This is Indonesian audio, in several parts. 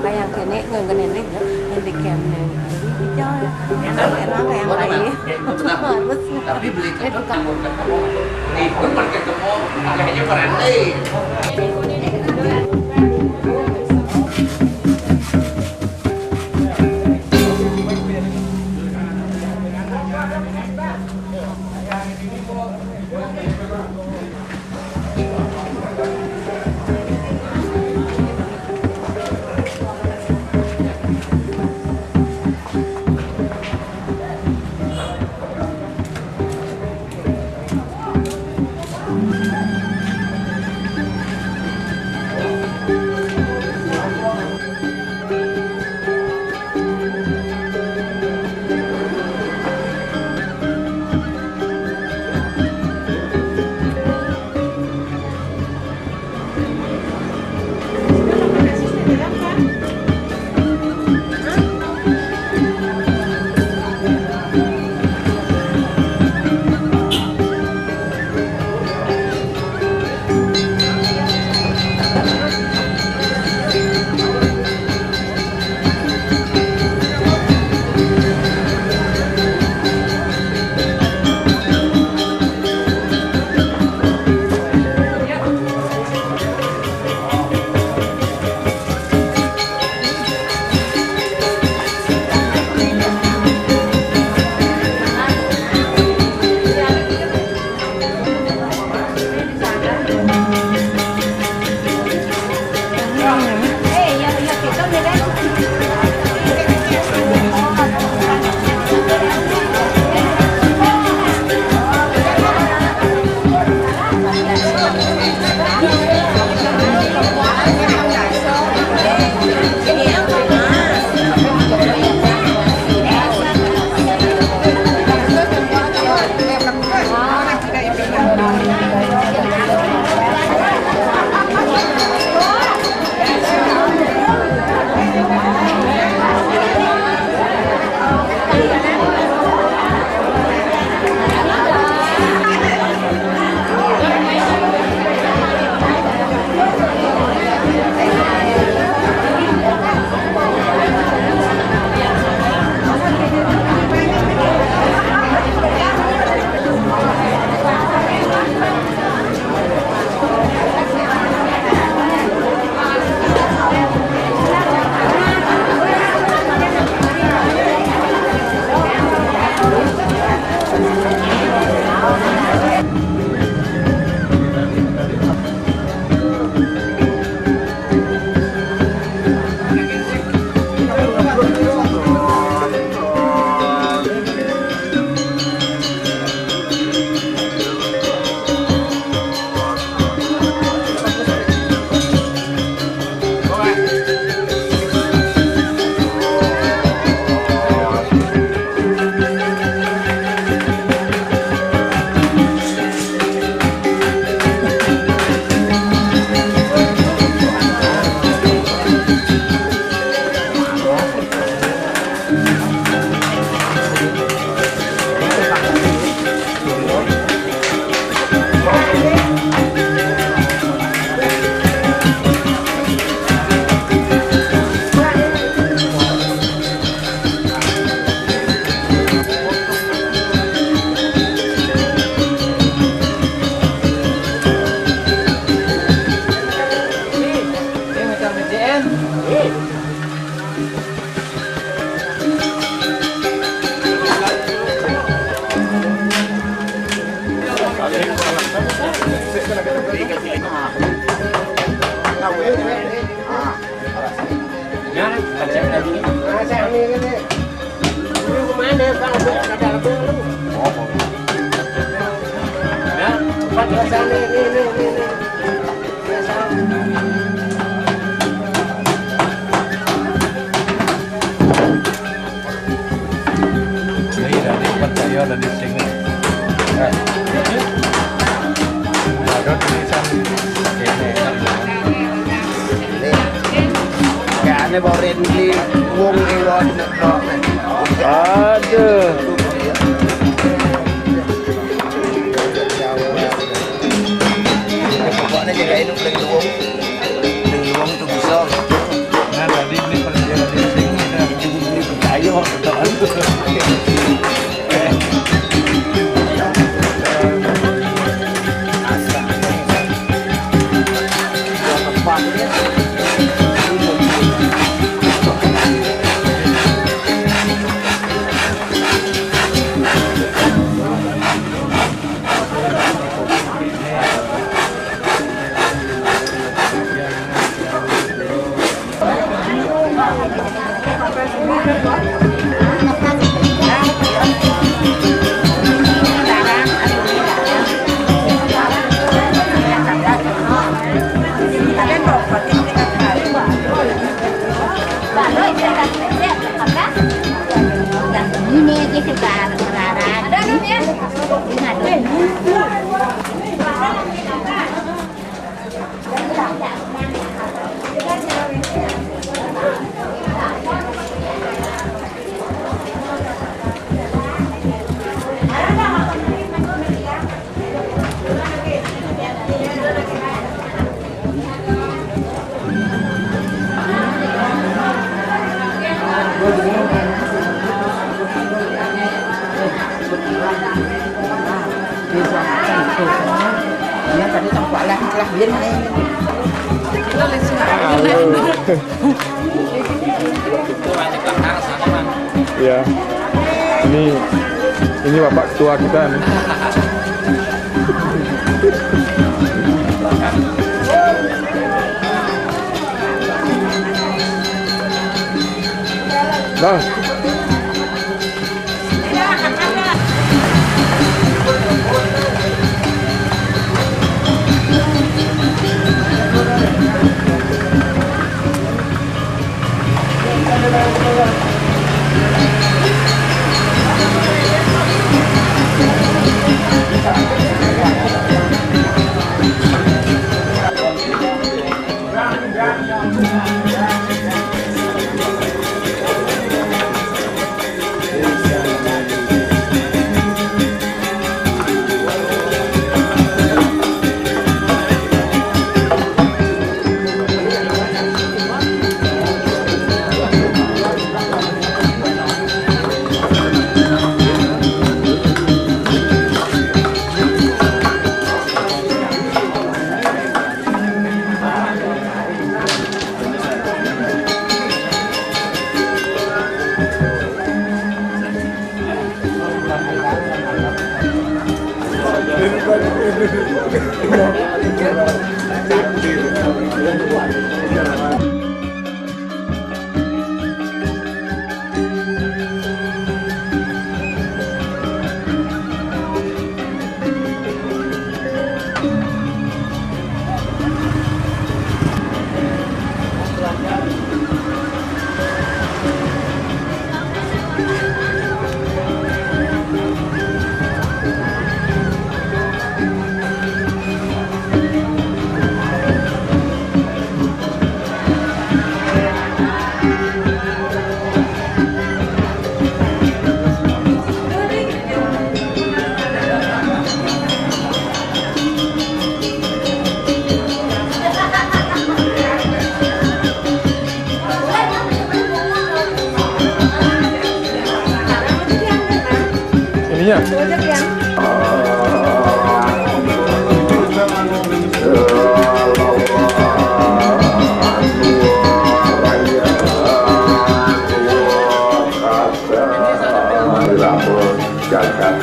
Bayang cái nét người cái nét nên đi kèm này đi chơi nó yang lagi tapi beli kamu nih pun pakai kamu makanya berani. Ya, kacang tadi. Saya ini kemana kalau ada lebih lu? Ya, Pasang ini. Đây là đi bắt chạy là đi chính này. Đó đi sang cái này Cả này bảo lên đi vuông đi rồi đó này. Aduh. Pokoknya jaga hidup dengan uang itu bisa. Nah, tadi beli perjalanan di sini dan beli percaya Ini aja sekarang sekarang. Ada ya? Ini tadi tampak lah biar naik. Ya. Ini bapak ketua kita nih. Dah. Ininya. Jagat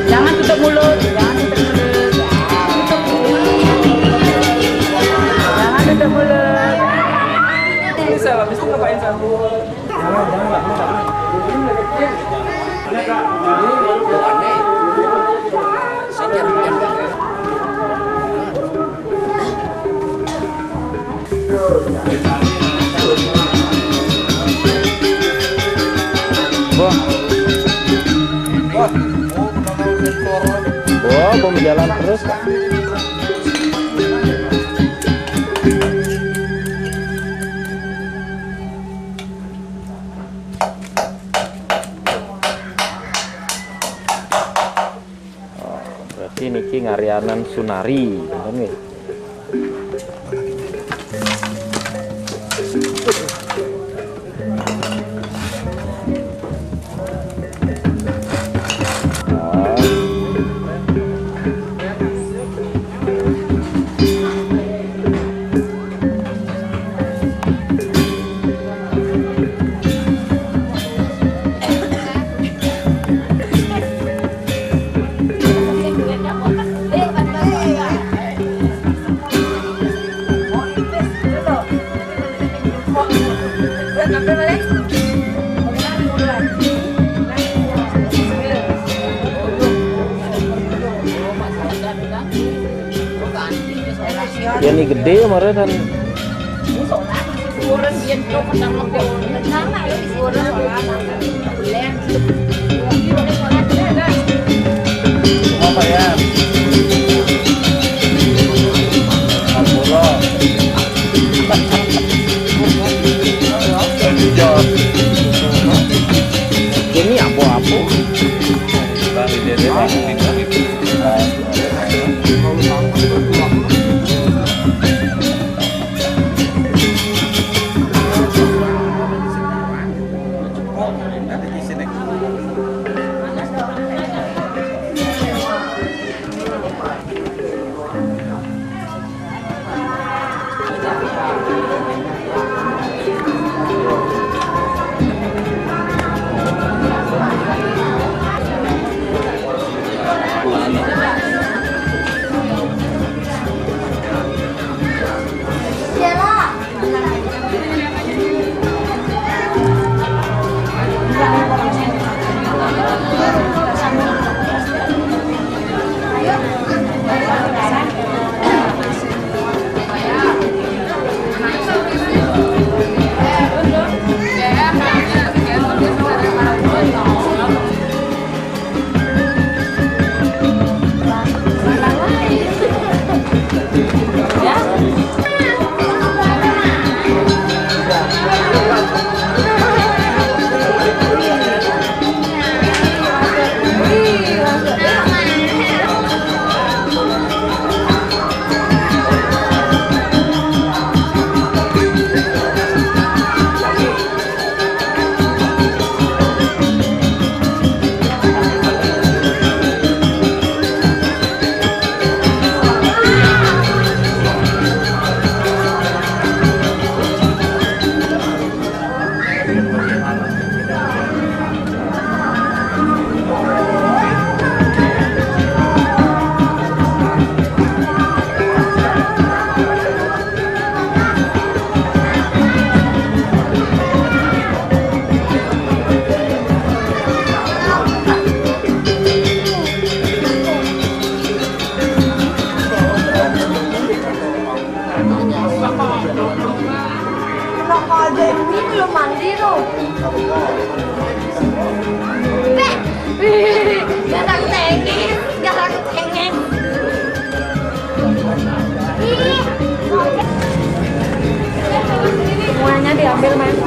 Jangan tutup mulut, jangan tutup mulut. Jangan tutup mulut. Bisa, habis itu ngapain sama? Wah, bom jalan terus. Berarti niki ngarianan Sunari, bener nih. Ya ini gede kemarin kan. Apa ya? Alhamdulillah. Ini apa-apa? Bang dia Semuanya diambil, Mas.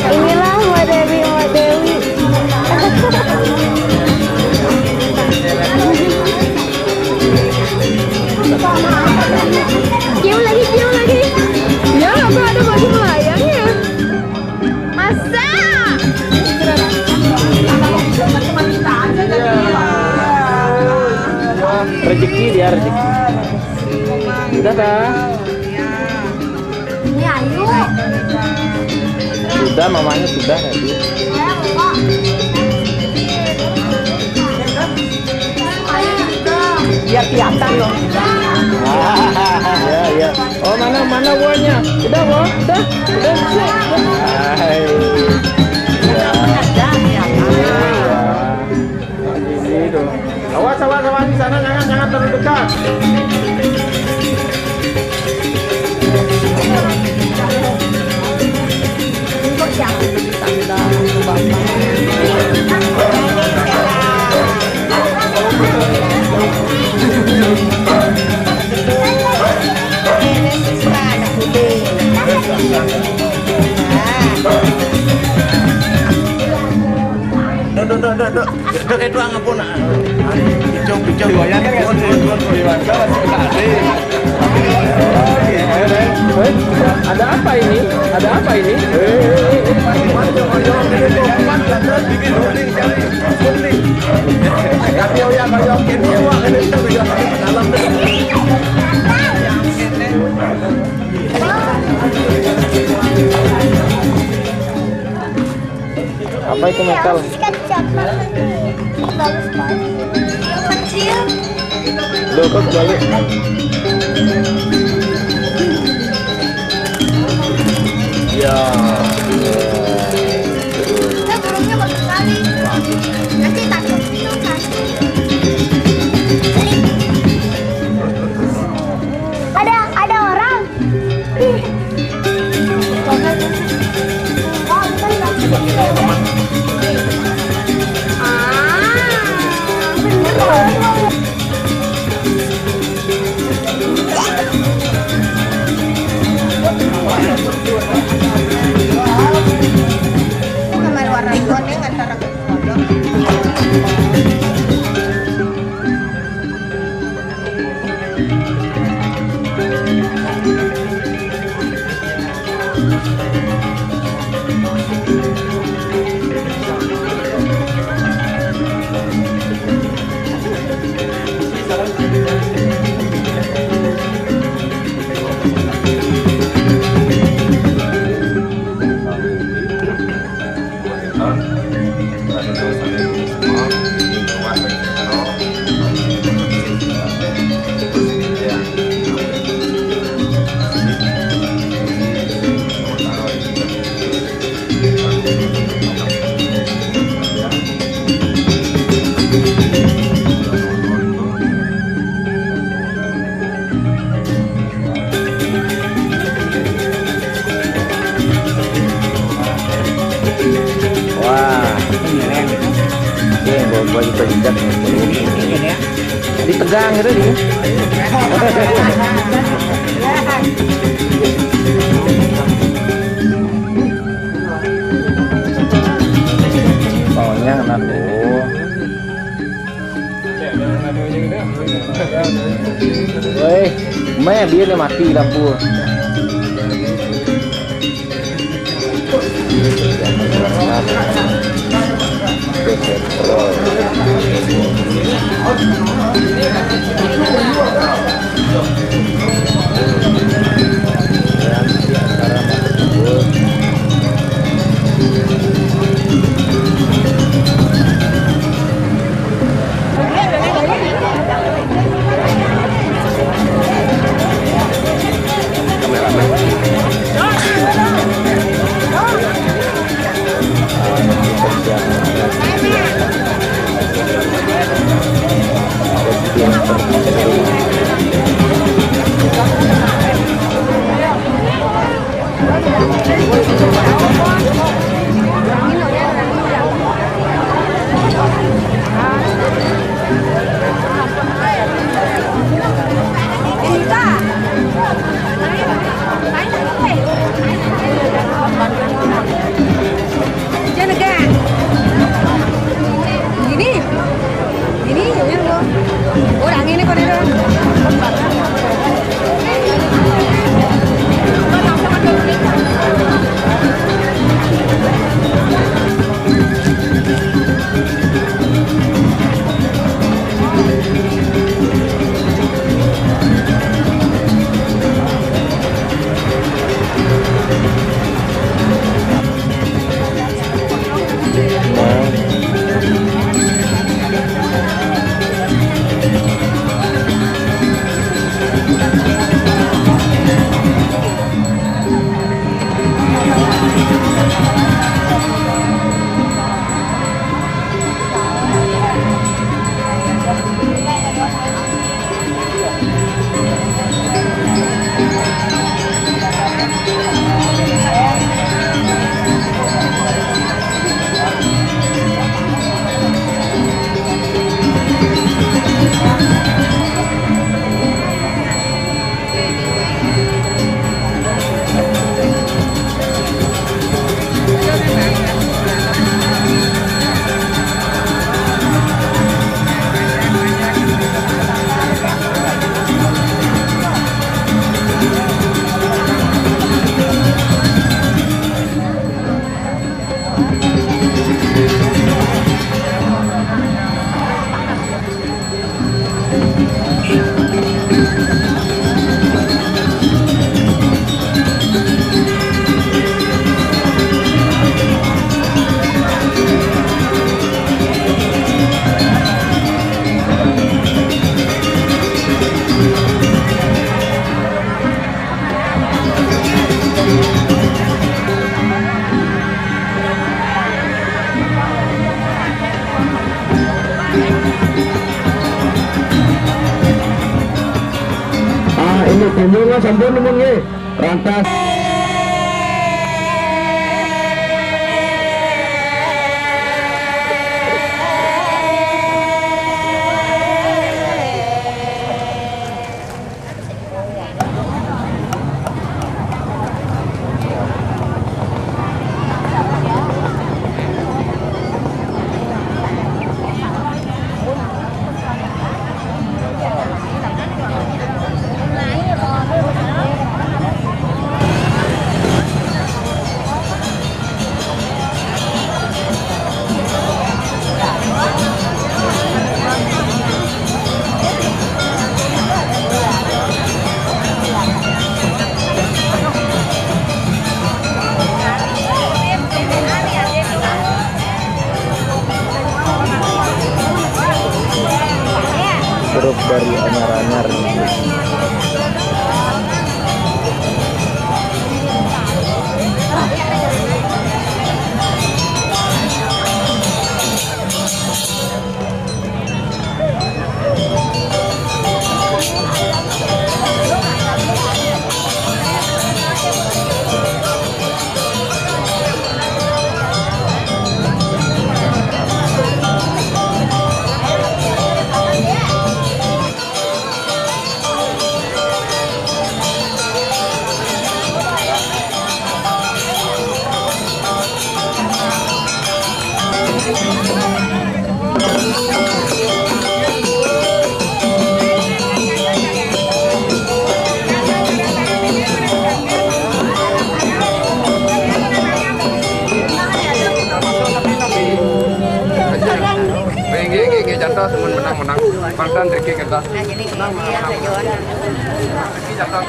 Inilah Mbak Dewi, Mbak Dewi. Cium lagi, cium lagi. Ya, apa ada baju melayangnya? Masa? Rezeki dia rezeki. Sudah dah. Ini Ayu. Sudah mamanya sudah nanti. Biar kelihatan loh. Ya ya. Oh mana buahnya? Udah boh, udah. Hai. Ya. Ini dong. Awas di sana jangan terlalu dekat. Dek itu ngapun. Picong. Ada apa ini? Ada apa ini? Apa itu metal? Bagus banget. Kecil. Loh, kok balik? Ya. Burungnya bagus sekali. Nanti takut kan. Ada orang. Namanya warna kuning antara kodok. baju penjat ditegang gitu nih. Maunya enak tuh. Woi, biar dia mati lampu. kumbungan sampun nemen nggih. Rantas grup dari anyar-anyar. Jatuh teman menang pantan dari kita menang jatuh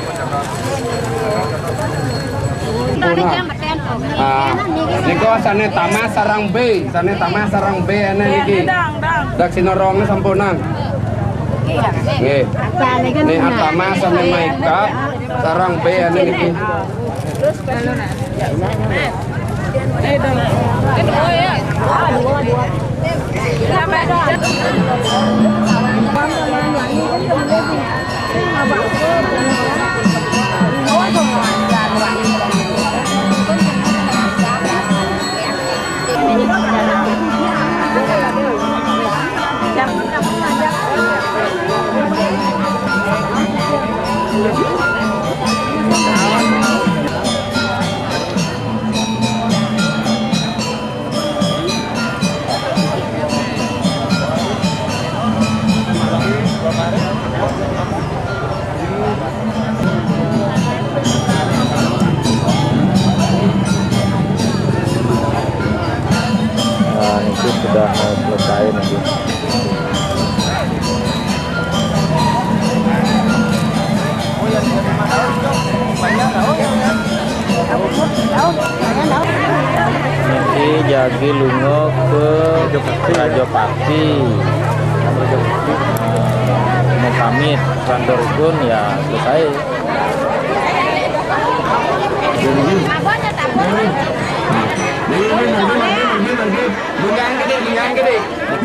niko sane Tamas sarang B ane niki dak sinorong sampunang nggih nih Tamas sane Maika sarang B ane niki Nah, itu sudah selesai nanti. Nanti jagi lungo ke Rajopati. Mau pamit kantor pun ya selesai.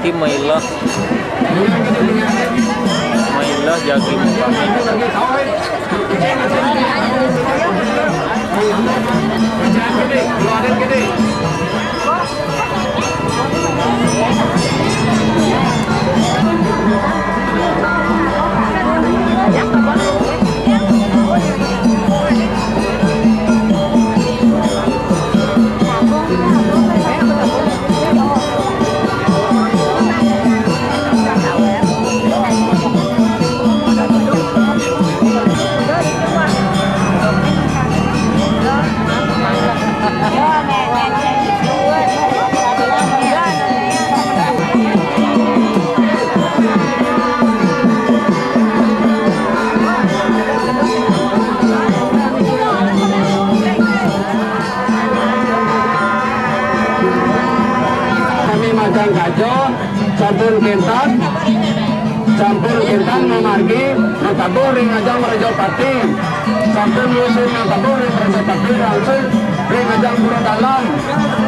Iki mailah jagi Majang Gajo, campur kentan memargi natabur ring ajang Rajopati, campur musuh natabur ring Rajopati langsung ring ajang Pura Dalam,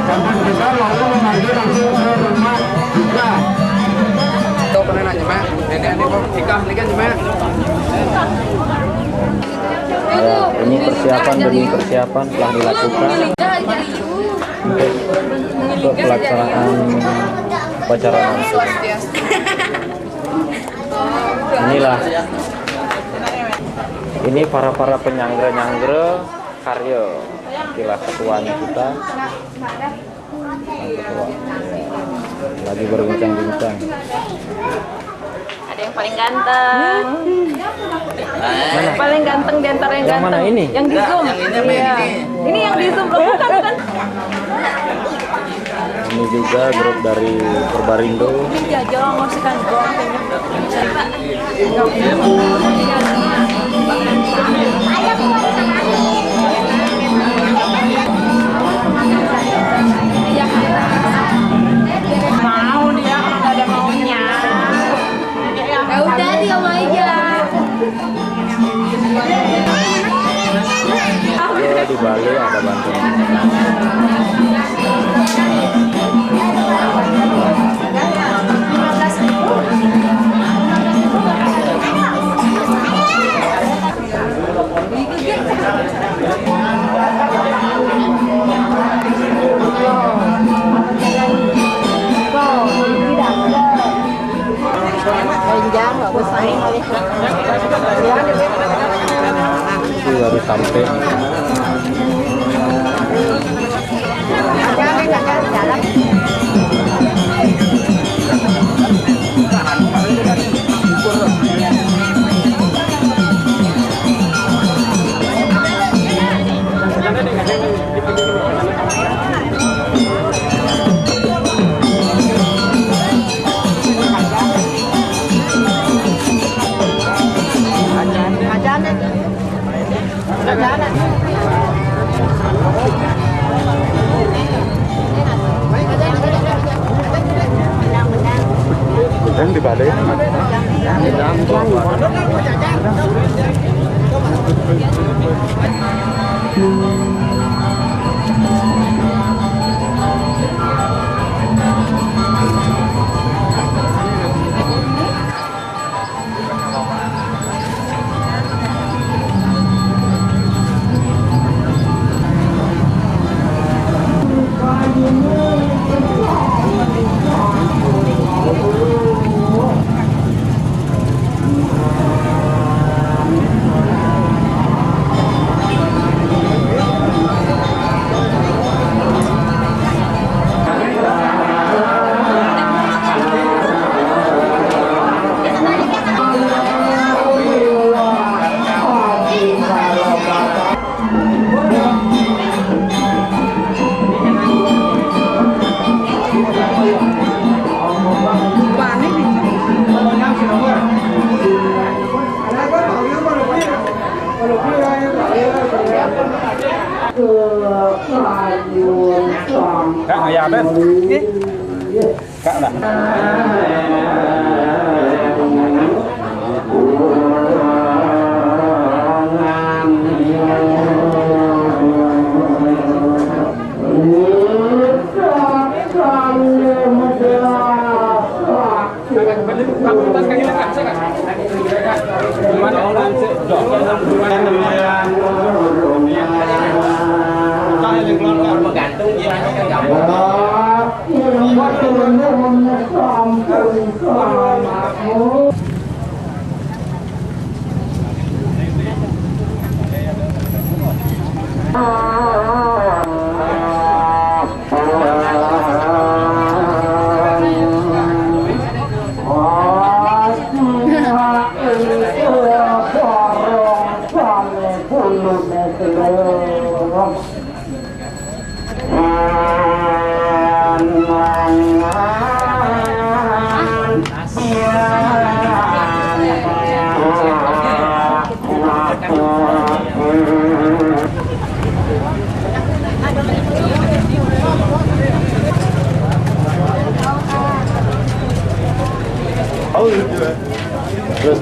campur kentan lalu memargi langsung ke rumah juga. Itu pernah nanya mak, ini kok nikah nih kan cuma. Ya, ini persiapan demi persiapan telah dilakukan untuk pelaksanaan upacara nanti. Inilah, ini para penyanggre karya. Inilah ketuanya kita. Yang ketua lagi berbincang-bincang. Ada yang paling ganteng. Mana? Paling ganteng di antara yang ganteng. Mana ini? Yang di zoom. Iya. Ini yang di zoom loh, bukan? Ini juga grup dari Purbarindo. Ini jajal ngosikan gong. Mau dia kalau nggak ada maunya. Ya udah diam aja. Ya, di Bali ada bantuan. Itu baru sampai. Dan di Bali. Kak ayah Ben. Kak dah.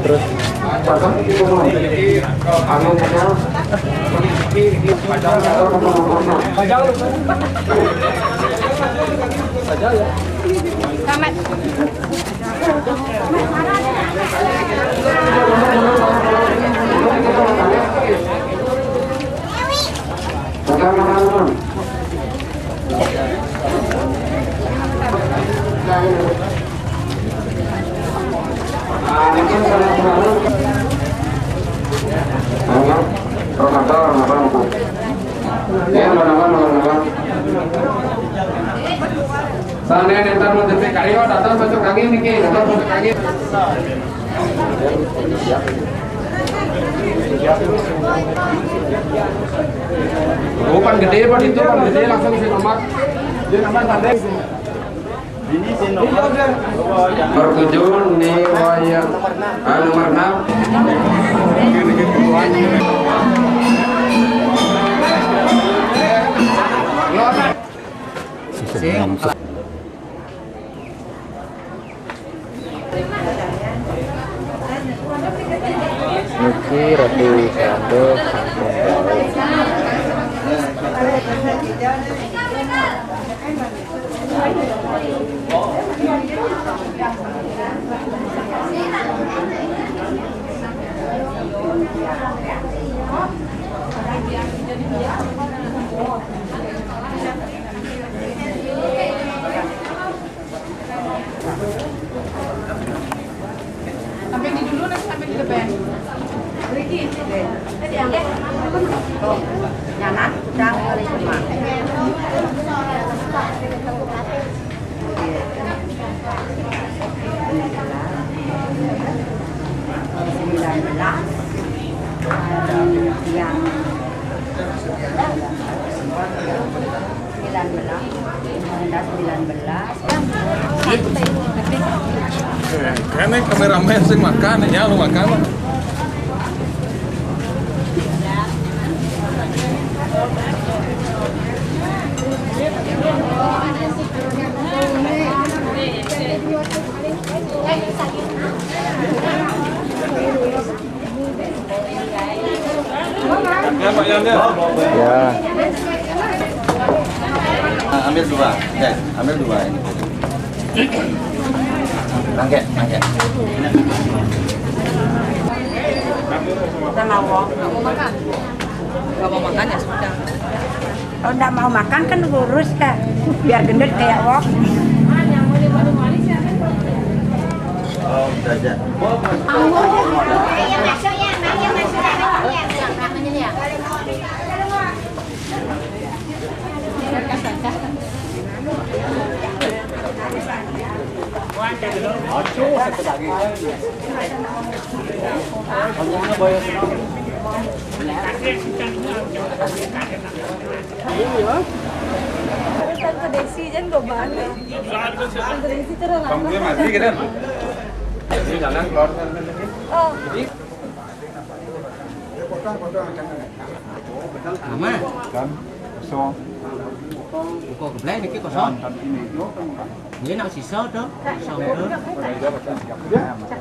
Terus. Selamat. Sana entar mau detik kario datang masuk kaki niki, datang masuk kaki. Bukan gede pak itu, kan gede langsung si nomor. Dia nomor tanda. Ini si nomor. Berkunjung nih wayang nomor 6. Niki roti sando kampung Sampai di dulu nanti sampai di depan. Nyanan, cang kali cuma. Karena kameramen sing makan, ya lu makan. Ya Pak Yanda. ya. Ambil dua, ya, ambil dua ini. Nangke. Kita mau makan. Gak mau makan ya sudah. Kalau nggak mau makan kan lurus kan, biar gendut kayak wok. Oh, udah aja. Tante Desi jangan goban. Tante Desi terus Bang gue mati kan. Jadi jangan keluar lagi. Oh. Mama, Dan kosong. kok keblek niki kosong. Ini nak sisa tu. Kosong tu.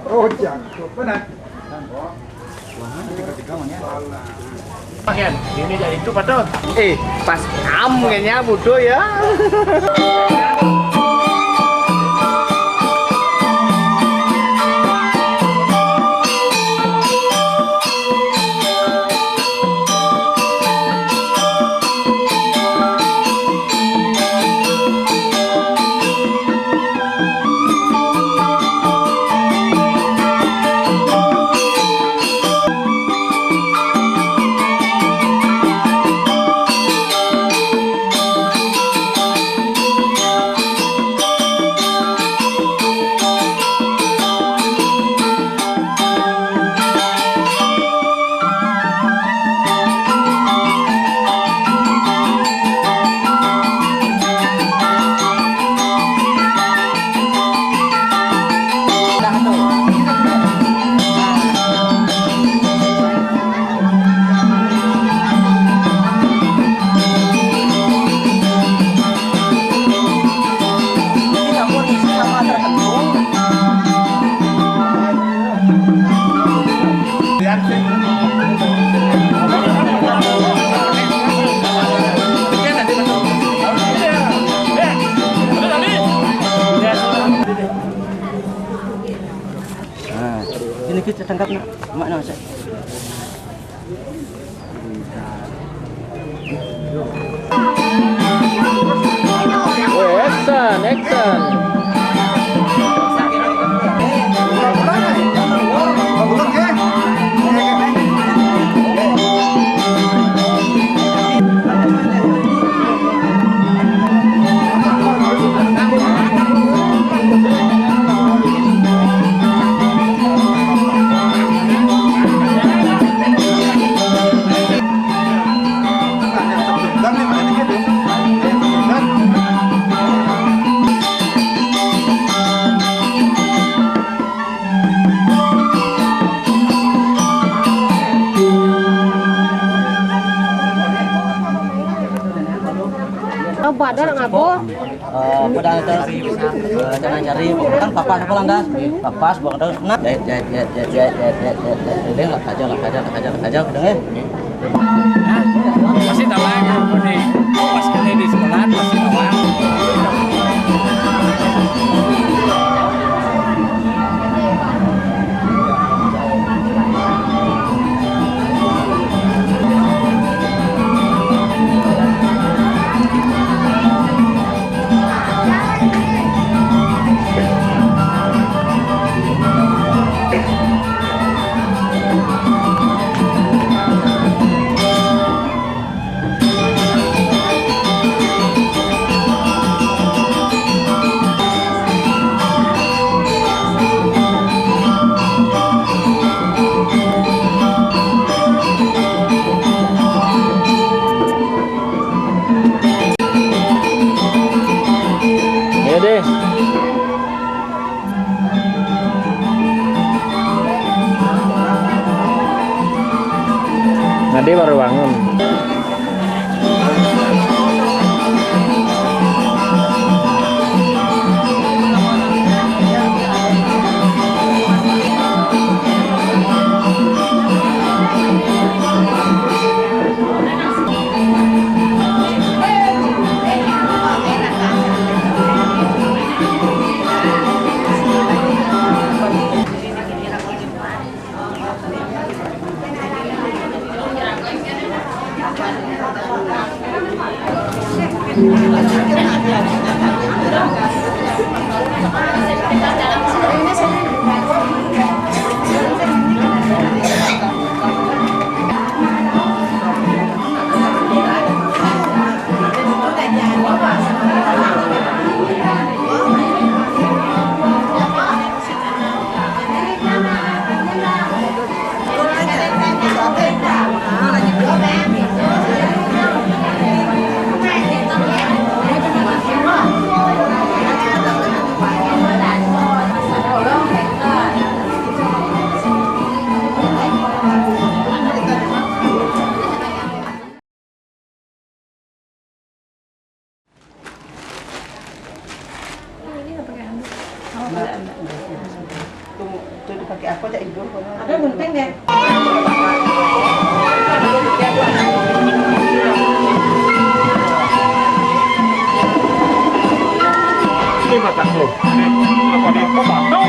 Oh, jangan. Benar. Pakai ini jadi itu patut. Pas am kayaknya bodoh ya. Ini kita tangkap nak. Mak nak. Tahu badar ngabo? Pada jangan cari kan papas apa landas? Papas buat terus nak. Dia lah kaja kedeng Masih tawang di pas kene di sekolah masih tawang. Deh. Nadi baru bangun. Ada gunting deh. Ini batang tuh. Apa nih? Kok batang?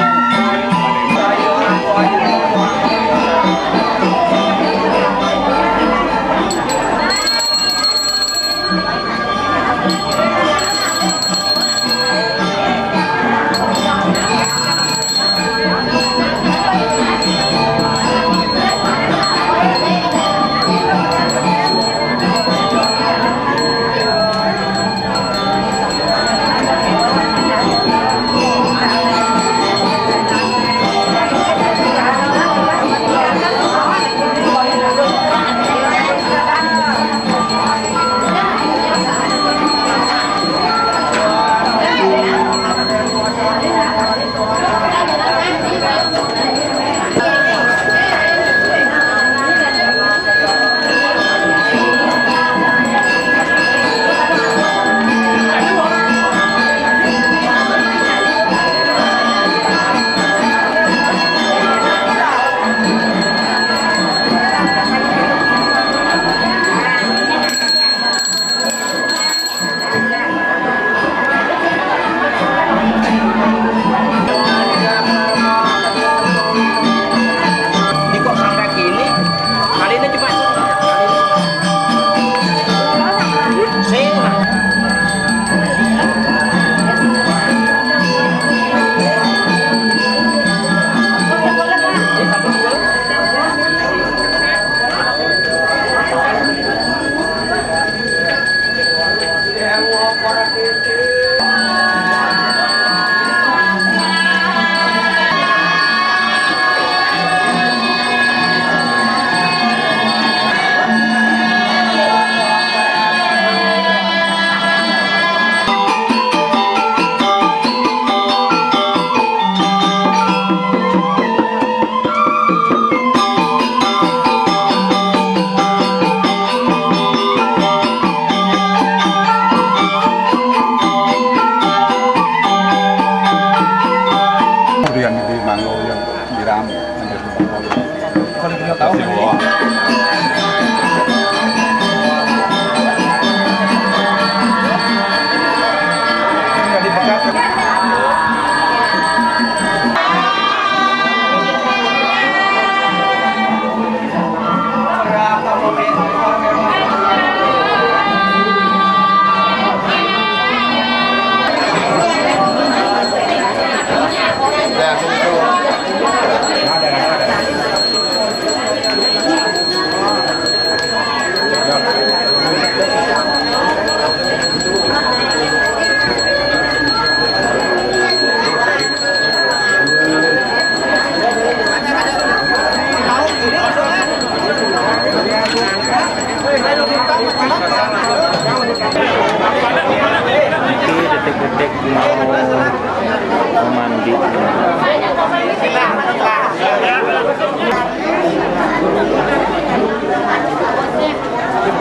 Dek mau mandi.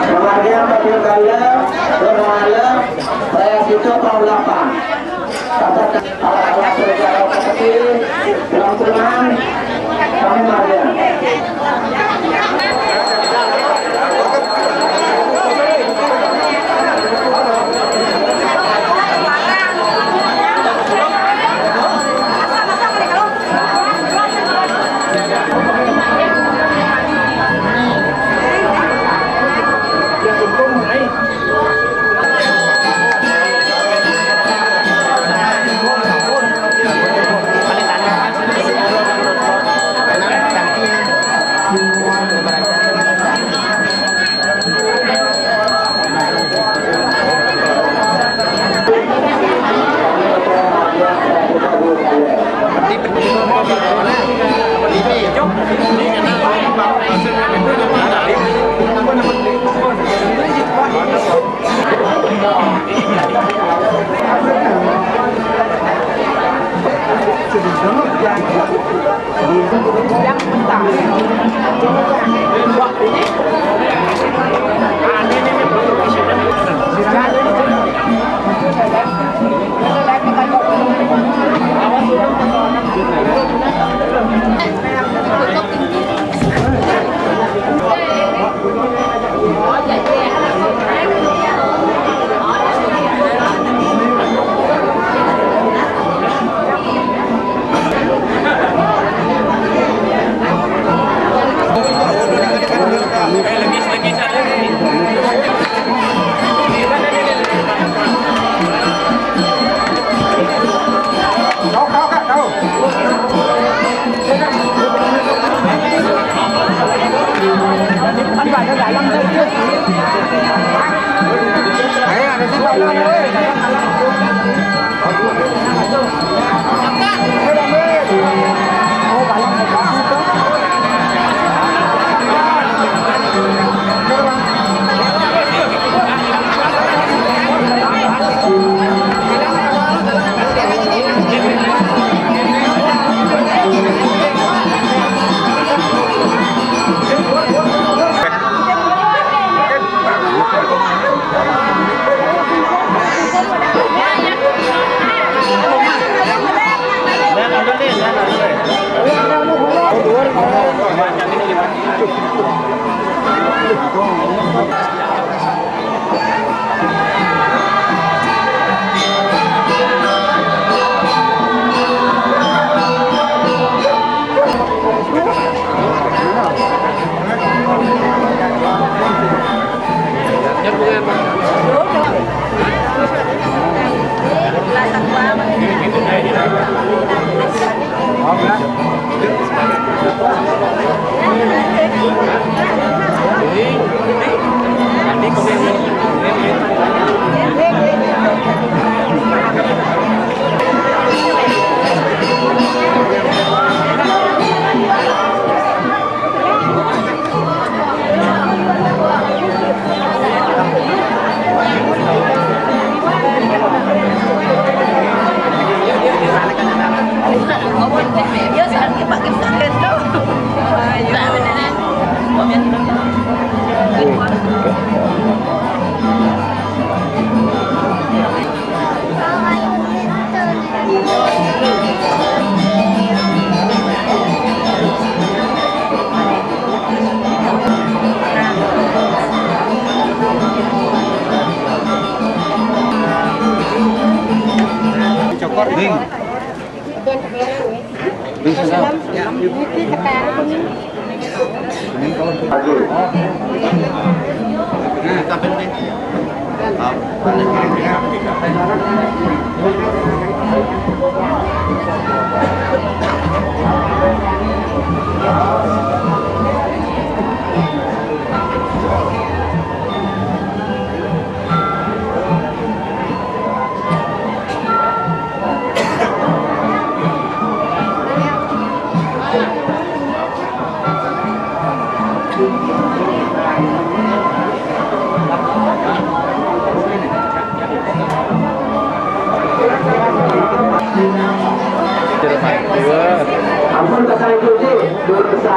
Kemudian bagi kalian bermalam saya itu tahun 8. Alat-alat berjalan seperti tulang-tulang kami bagian.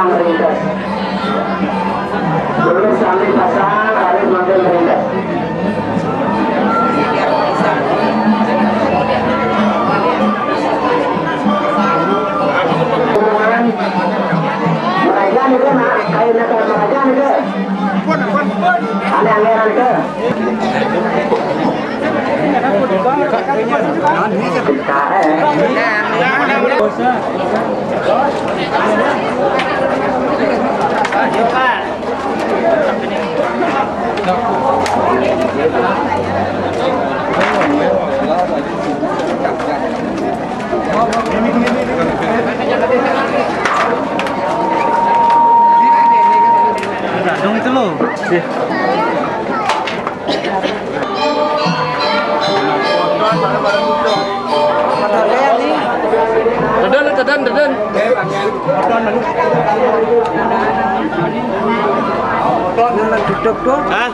pasang ringkas. Lurus sambil pasang, harus makin ringkas. Merajaan itu nak, kainnya ke merajaan itu. Ada anggaran ke. Dong itu loh. Dadan. Hah?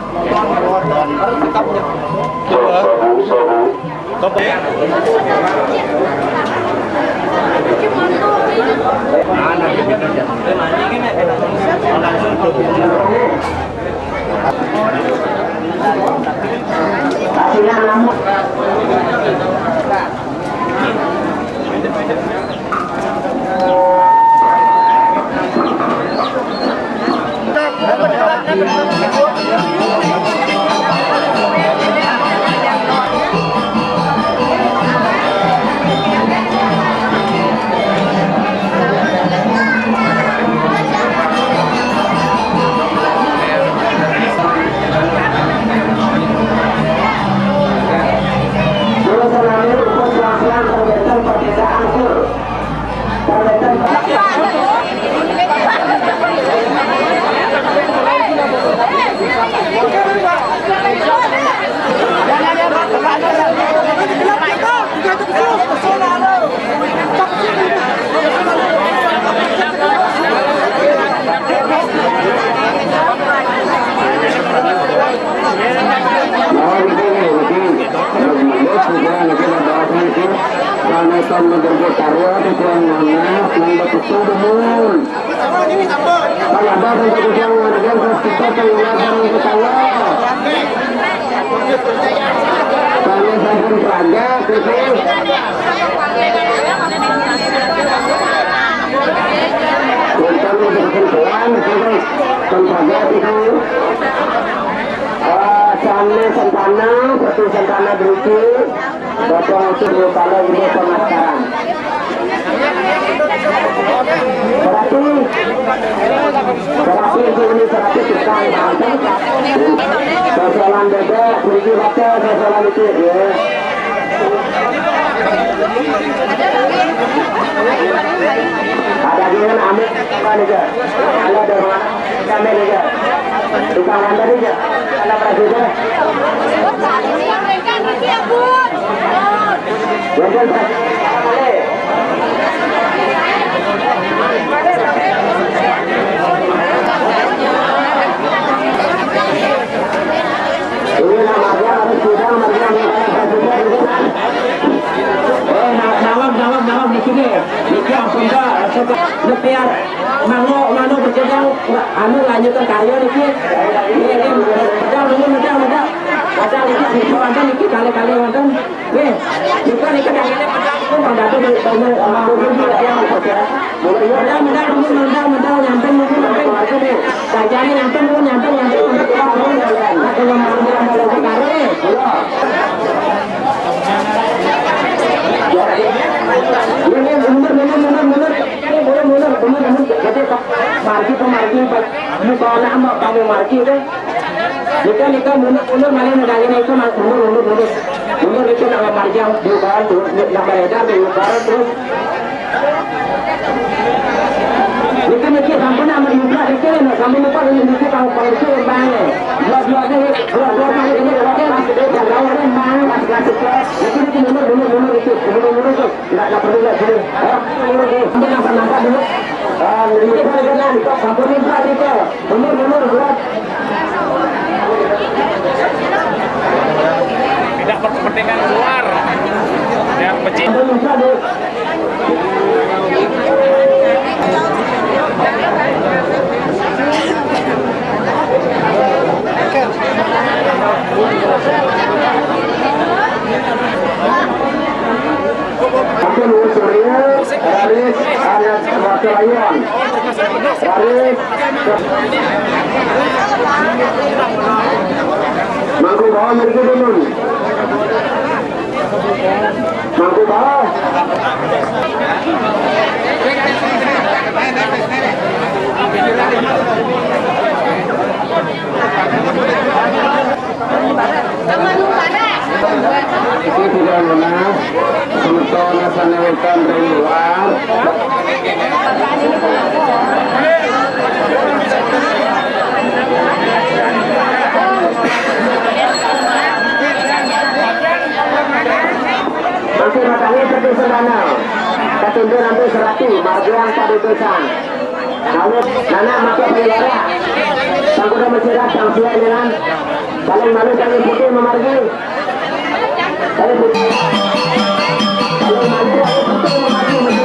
Santana beruji, potong itu kalau ini pemasaran. Berarti ini 100 juta. Sosolan bebek, beruji baca, sosolan itu ya. Ada dengan ambil apa juga? Ada dengan kami juga. Tukang anda juga. Ada presiden. Ini namanya harus sudah nawam di sini. Ini Sunda, biar mano berjalan anu lanjutkan karya niki. Ini mudah. Padahal ini wonten iki kali-kali wonten. Nggih, niku kadang-kadang pedang pun ada di mau yang saudara. Mudah nyampe mungkin sajane nyampe untuk kalau mau sekali. Ini benar. Jadi margi musola sama kamu margi itu. Nikah mundur malah negara itu mundur itu nama margi yang diubah yang beredar diubah terus. Nikah sampun nama diubah nikah sampai lupa nikah kalau polisi yang banyak. Dua kali ini masih ada lawan mana masih nikah mundur itu nggak perlu lagi. Sampai nampak dulu. Nikah sampun nikah mundur buat. Tidak berkepentingan luar yang pecah. Ampun usurnya Raris Ayat Wakalayan Raris Mangku bawah mereka dulu Mangku bawah Iki tidak menang Sementara sanewetan dari luar Nanti matanya seperti sedana Ketundu nanti serati Marjuang pada desa Lalu nana maka pelihara Sangkuda mencegah sangsia dengan Paling malu kami putih memargi Kami putih Paling malu kami putih memargi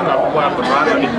mencegah paling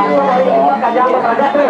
Terima kasih.